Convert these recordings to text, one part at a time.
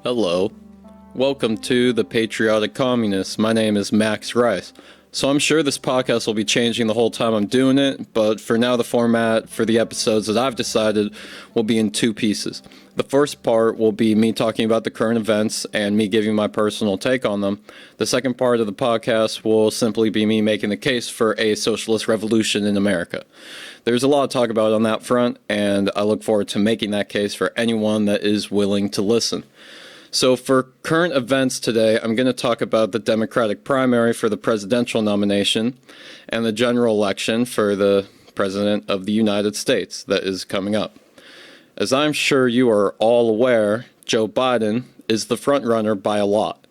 Hello. Welcome to The Patriotic Communist. My name is Max Rice. So I'm sure this podcast will be changing the whole time I'm doing it, but for now the format for the episodes that I've decided will be in two pieces. The first part will be me talking about the current events and me giving my personal take on them. The second part of the podcast will simply be me making the case for a socialist revolution in America. There's a lot to talk about on that front, and I look forward to making that case for anyone that is willing to listen. So for current events today, I'm going to talk about the Democratic primary for the presidential nomination and the general election for the President of the United States that is coming up. As I'm sure you are all aware, Joe Biden is the frontrunner by a lot.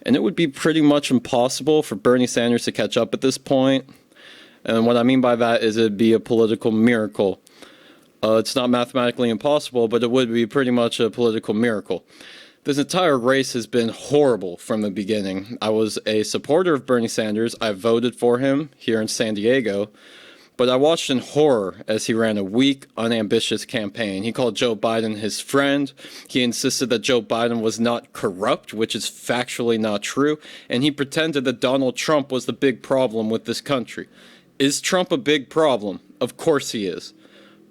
And it would be pretty much impossible for Bernie Sanders to catch up at this point. And what I mean by that is it'd be a political miracle. It's not mathematically impossible, but it would be pretty much a political miracle. This entire race has been horrible from the beginning. I was a supporter of Bernie Sanders. I voted for him here in San Diego. But I watched in horror as he ran a weak, unambitious campaign. He called Joe Biden his friend. He insisted that Joe Biden was not corrupt, which is factually not true. And he pretended that Donald Trump was the big problem with this country. Is Trump a big problem? Of course he is.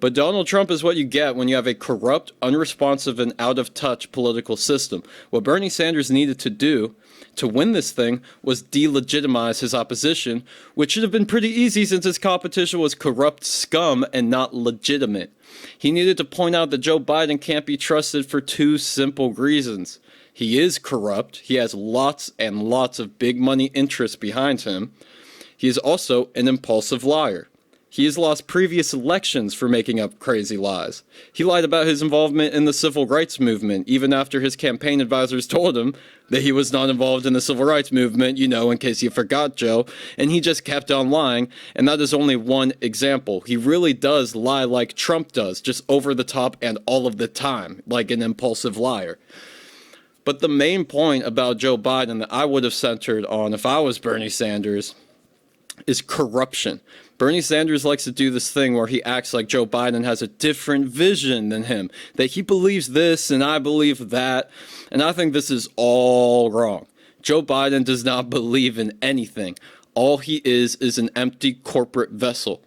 But Donald Trump is what you get when you have a corrupt, unresponsive, and out-of-touch political system. What Bernie Sanders needed to do to win this thing was delegitimize his opposition, which should have been pretty easy since his competition was corrupt scum and not legitimate. He needed to point out that Joe Biden can't be trusted for two simple reasons. He is corrupt. He has lots and lots of big money interests behind him. He is also an impulsive liar. He has lost previous elections for making up crazy lies. He lied about his involvement in the civil rights movement, even after his campaign advisors told him that he was not involved in the civil rights movement, in case you forgot, Joe, and he just kept on lying, and that is only one example. He really does lie like Trump does, just over the top and all of the time, like an impulsive liar. But the main point about Joe Biden that I would have centered on if I was Bernie Sanders is corruption. Bernie Sanders likes to do this thing where he acts like Joe Biden has a different vision than him, that he believes this and I believe that, and I think this is all wrong. Joe Biden does not believe in anything. All he is an empty corporate vessel.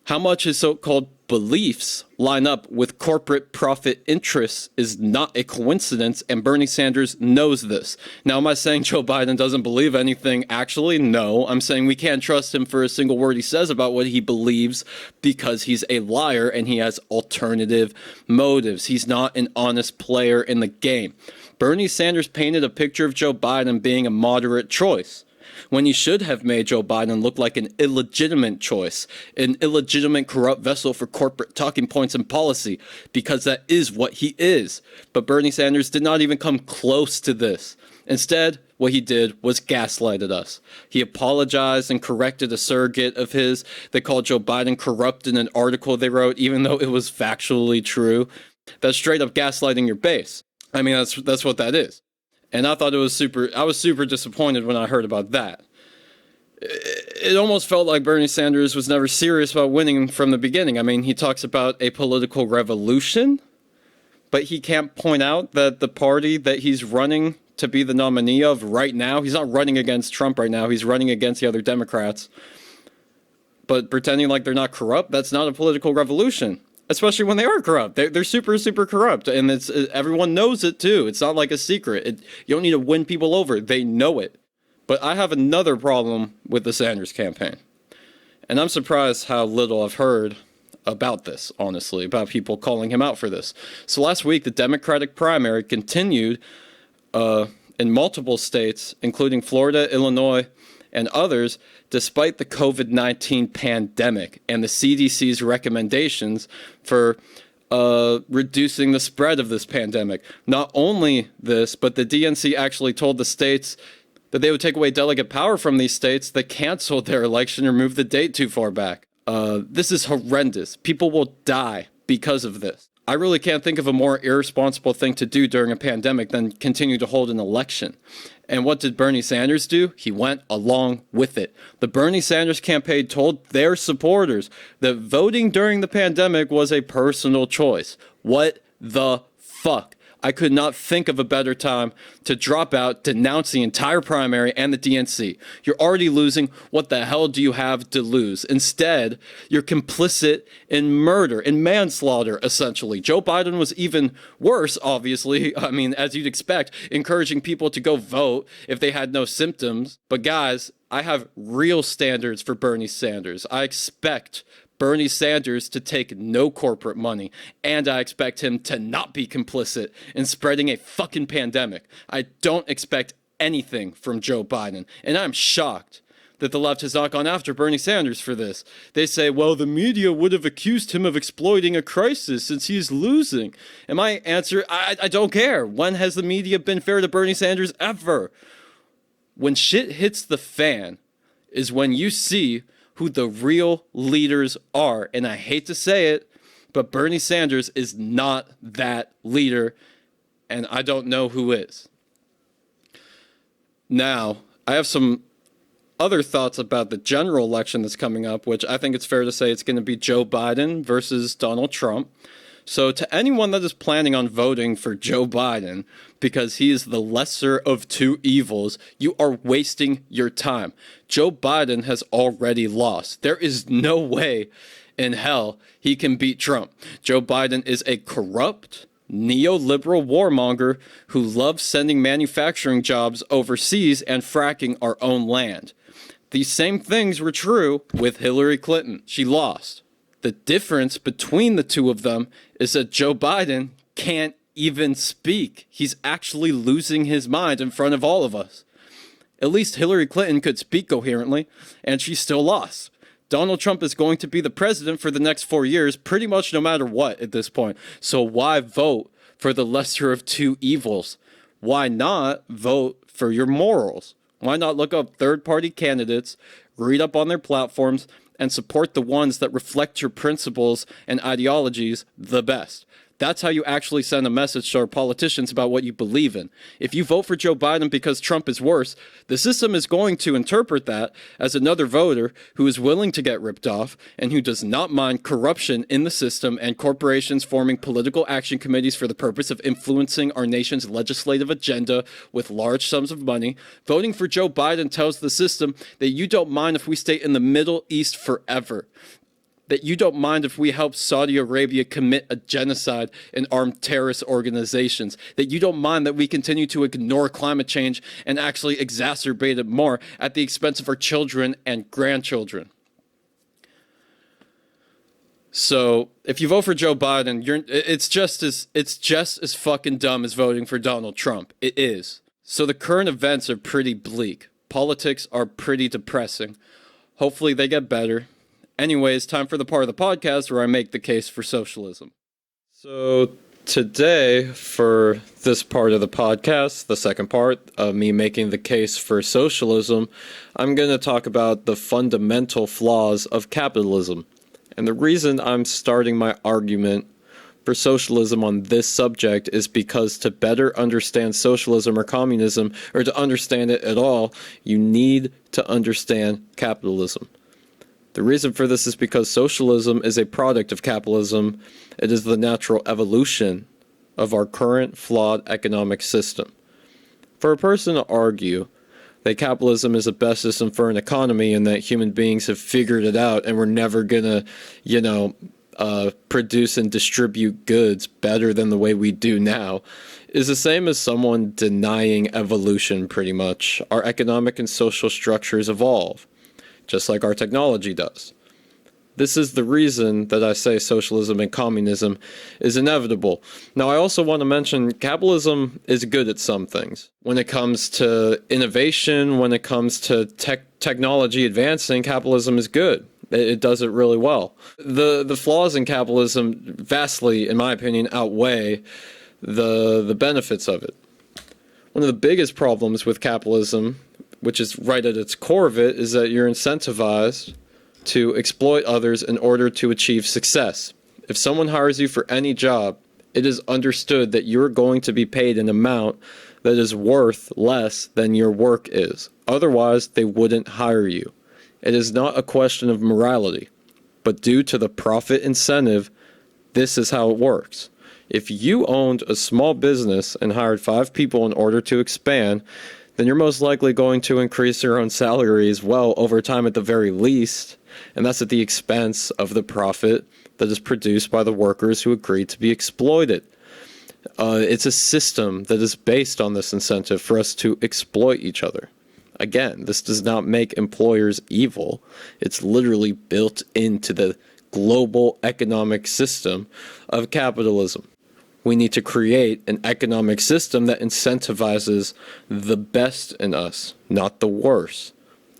How much his so-called beliefs line up with corporate profit interests is not a coincidence, and Bernie Sanders knows this. Now, am I saying Joe Biden doesn't believe anything? Actually, no. I'm saying we can't trust him for a single word he says about what he believes because he's a liar and he has alternative motives. He's not an honest player in the game. Bernie Sanders painted a picture of Joe Biden being a moderate choice, when he should have made Joe Biden look like an illegitimate choice, an illegitimate corrupt vessel for corporate talking points and policy, because that is what he is. But Bernie Sanders did not even come close to this. Instead, what he did was gaslighted us. He apologized and corrected a surrogate of his that called Joe Biden corrupt in an article they wrote, even though it was factually true. That's straight up gaslighting your base. I mean, that's what that is. And I thought I was super disappointed when I heard about that. It almost felt like Bernie Sanders was never serious about winning from the beginning. I mean, he talks about a political revolution, but he can't point out that the party that he's running to be the nominee of right now, he's not running against Trump right now, he's running against the other Democrats. But pretending like they're not corrupt, that's not a political revolution. Especially when they are corrupt. They're super, super corrupt. And everyone knows it, too. It's not like a secret. You don't need to win people over. They know it. But I have another problem with the Sanders campaign. And I'm surprised how little I've heard about this, honestly, about people calling him out for this. So last week, the Democratic primary continued in multiple states, including Florida, Illinois, and others, despite the COVID-19 pandemic and the CDC's recommendations for reducing the spread of this pandemic. Not only this, but the DNC actually told the states that they would take away delegate power from these states that canceled their election or moved the date too far back. This is horrendous. People will die because of this. I really can't think of a more irresponsible thing to do during a pandemic than continue to hold an election. And what did Bernie Sanders do? He went along with it. The Bernie Sanders campaign told their supporters that voting during the pandemic was a personal choice. What the fuck? I could not think of a better time to drop out, denounce the entire primary and the DNC. You're already losing. What the hell do you have to lose? Instead, you're complicit in murder, in manslaughter, essentially. Joe Biden was even worse, obviously. I mean, as you'd expect, encouraging people to go vote if they had no symptoms. But guys, I have real standards for Bernie Sanders. I expect Bernie Sanders to take no corporate money, and I expect him to not be complicit in spreading a fucking pandemic. I don't expect anything from Joe Biden, and I'm shocked that the left has not gone after Bernie Sanders for this. They say, well, the media would have accused him of exploiting a crisis since he's losing. And my answer, I don't care. When has the media been fair to Bernie Sanders ever? When shit hits the fan is when you see who the real leaders are. And I hate to say it, but Bernie Sanders is not that leader, and I don't know who is. Now, I have some other thoughts about the general election that's coming up, which I think it's fair to say it's going to be Joe Biden versus Donald Trump. So to anyone that is planning on voting for Joe Biden because he is the lesser of two evils, you are wasting your time. Joe Biden has already lost. There is no way in hell he can beat Trump. Joe Biden is a corrupt, neoliberal warmonger who loves sending manufacturing jobs overseas and fracking our own land. These same things were true with Hillary Clinton. She lost. The difference between the two of them is that Joe Biden can't even speak. He's actually losing his mind in front of all of us. At least Hillary Clinton could speak coherently, and she still lost. Donald Trump is going to be the president for the next 4 years, pretty much no matter what at this point. So why vote for the lesser of two evils? Why not vote for your morals? Why not look up third-party candidates, read up on their platforms, and support the ones that reflect your principles and ideologies the best? That's how you actually send a message to our politicians about what you believe in. If you vote for Joe Biden because Trump is worse, the system is going to interpret that as another voter who is willing to get ripped off and who does not mind corruption in the system and corporations forming political action committees for the purpose of influencing our nation's legislative agenda with large sums of money. Voting for Joe Biden tells the system that you don't mind if we stay in the Middle East forever, that you don't mind if we help Saudi Arabia commit a genocide and armed terrorist organizations, that you don't mind that we continue to ignore climate change and actually exacerbate it more at the expense of our children and grandchildren. So if you vote for Joe Biden, it's just as fucking dumb as voting for Donald Trump. It is. So the current events are pretty bleak. Politics are pretty depressing. Hopefully they get better. Anyways, time for the part of the podcast where I make the case for socialism. So today, for this part of the podcast, the second part of me making the case for socialism, I'm going to talk about the fundamental flaws of capitalism. And the reason I'm starting my argument for socialism on this subject is because to better understand socialism or communism, or to understand it at all, you need to understand capitalism. The reason for this is because socialism is a product of capitalism. It is the natural evolution of our current flawed economic system. For a person to argue that capitalism is the best system for an economy and that human beings have figured it out and we're never gonna, produce and distribute goods better than the way we do now, is the same as someone denying evolution, pretty much. Our economic and social structures evolve, just like our technology does. This is the reason that I say socialism and communism is inevitable. Now, I also want to mention capitalism is good at some things. When it comes to innovation, when it comes to technology advancing, capitalism is good. It does it really well. The flaws in capitalism vastly, in my opinion, outweigh the benefits of it. One of the biggest problems with capitalism, which is right at its core of it, is that you're incentivized to exploit others in order to achieve success. If someone hires you for any job, it is understood that you're going to be paid an amount that is worth less than your work is. Otherwise, they wouldn't hire you. It is not a question of morality, but due to the profit incentive, this is how it works. If you owned a small business and hired 5 people in order to expand, then you're most likely going to increase your own salaries well over time at the very least, and that's at the expense of the profit that is produced by the workers who agreed to be exploited. It's a system that is based on this incentive for us to exploit each other. Again, this does not make employers evil. It's literally built into the global economic system of capitalism. We need to create an economic system that incentivizes the best in us, not the worst.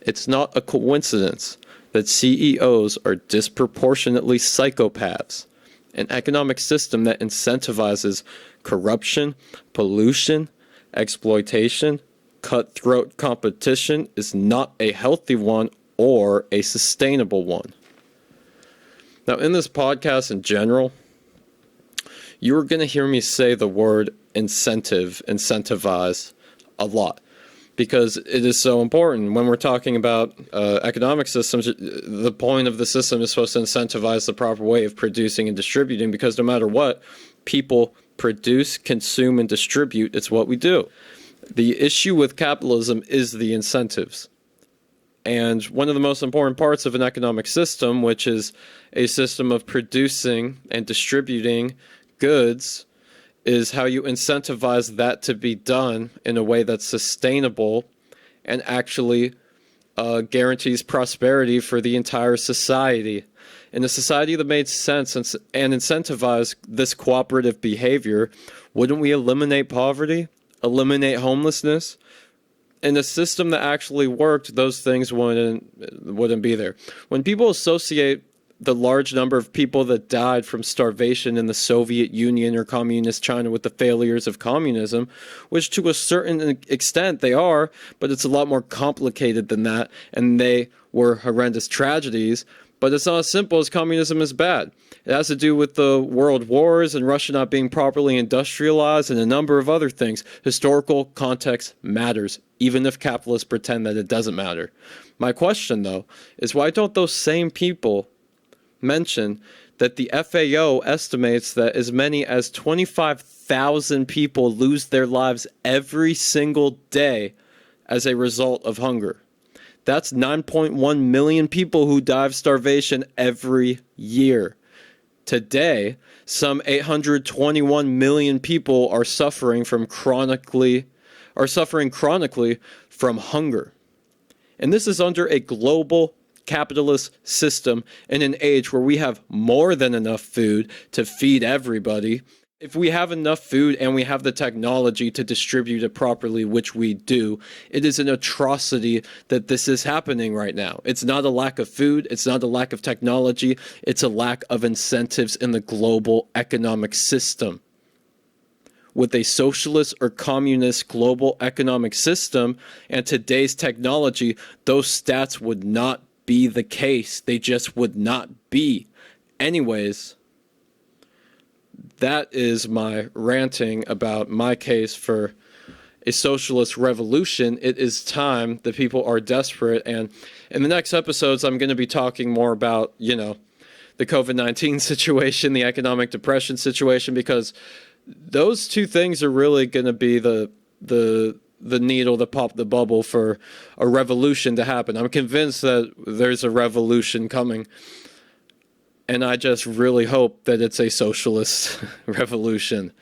It's not a coincidence that CEOs are disproportionately psychopaths. An economic system that incentivizes corruption, pollution, exploitation, cutthroat competition is not a healthy one or a sustainable one. Now, in this podcast in general, you're going to hear me say the word incentivize a lot, because it is so important. When we're talking about economic systems, the point of the system is supposed to incentivize the proper way of producing and distributing, because no matter what, people produce, consume, and distribute. It's what we do. The issue with capitalism is the incentives. And one of the most important parts of an economic system, which is a system of producing and distributing goods, is how you incentivize that to be done in a way that's sustainable and actually guarantees prosperity for the entire society. In a society that made sense and incentivized this cooperative behavior, wouldn't we eliminate poverty, eliminate homelessness? In a system that actually worked, those things wouldn't be there. When people associate the large number of people that died from starvation in the Soviet Union or communist China with the failures of communism, which to a certain extent they are, but it's a lot more complicated than that, and they were horrendous tragedies. But it's not as simple as communism is bad. It has to do with the world wars and Russia not being properly industrialized and a number of other things. Historical context matters, even if capitalists pretend that it doesn't matter. My question, though, is why don't those same people mention that the FAO estimates that as many as 25,000 people lose their lives every single day as a result of hunger? That's 9.1 million people who die of starvation every year. Today, some 821 million people are suffering chronically from hunger. And this is under a global capitalist system in an age where we have more than enough food to feed everybody. If we have enough food and we have the technology to distribute it properly, which we do, it is an atrocity that this is happening right now. It's not a lack of food. It's not a lack of technology. It's a lack of incentives in the global economic system. With a socialist or communist global economic system and today's technology, those stats would not be the case. They just would not be. Anyways, that is my ranting about my case for a socialist revolution. It is time. The people are desperate. And in the next episodes, I'm going to be talking more about, the COVID-19 situation, the economic depression situation, because those two things are really going to be the needle that popped the bubble for a revolution to happen. I'm convinced that there's a revolution coming. And I just really hope that it's a socialist revolution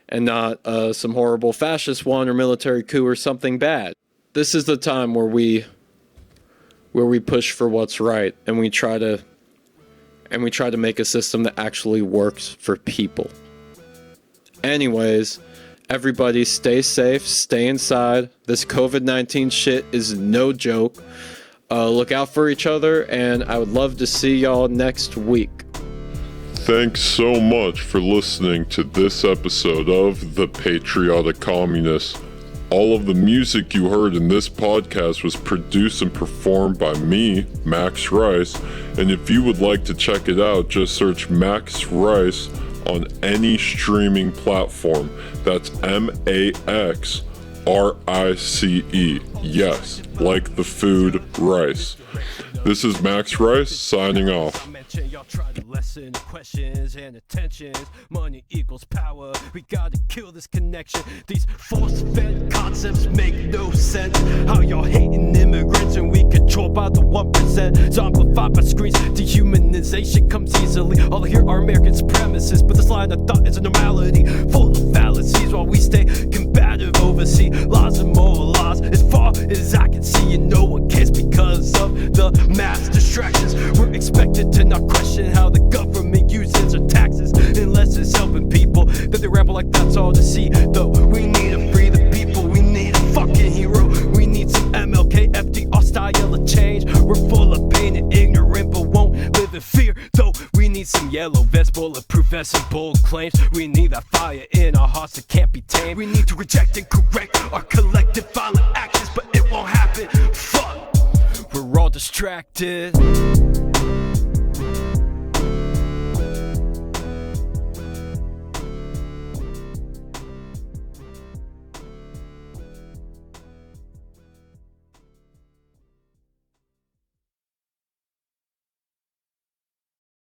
and not some horrible fascist one or military coup or something bad. This is the time where we push for what's right, and we try to make a system that actually works for people. Anyways, everybody stay safe, stay inside. This COVID-19 shit is no joke. Look out for each other, and I would love to see y'all next week. Thanks so much for listening to this episode of The Patriotic Communist. All of the music you heard in this podcast was produced and performed by me, Max Rice, and if you would like to check it out, just search Max Rice on any streaming platform. That's MAXRICE. Yes, like the food rice. This is Max Rice signing off. lesson of questions and attentions. Money equals power, we gotta kill this connection. These force-fed concepts make no sense. How y'all hating immigrants and we controlled by the 1%. Zombified by screens, dehumanization comes easily. All I hear are American supremacists, but this line of thought is a normality, full of fallacies while we stay combative overseas. Laws and moral laws, as far as I can see, and no one cares because of the mass distractions. We're expected to not question how the government uses our taxes, unless it's helping people. Then they ramble like that's all to see. Though we need to free the people, we need a fucking hero. We need some MLK, FDR style of change. We're full of pain and ignorant, but won't live in fear. Though we need some yellow vest, bulletproof vests and bold claims. We need that fire in our hearts that can't be tamed. We need to reject and correct our collective violent actions, but it won't happen. Fuck, we're all distracted.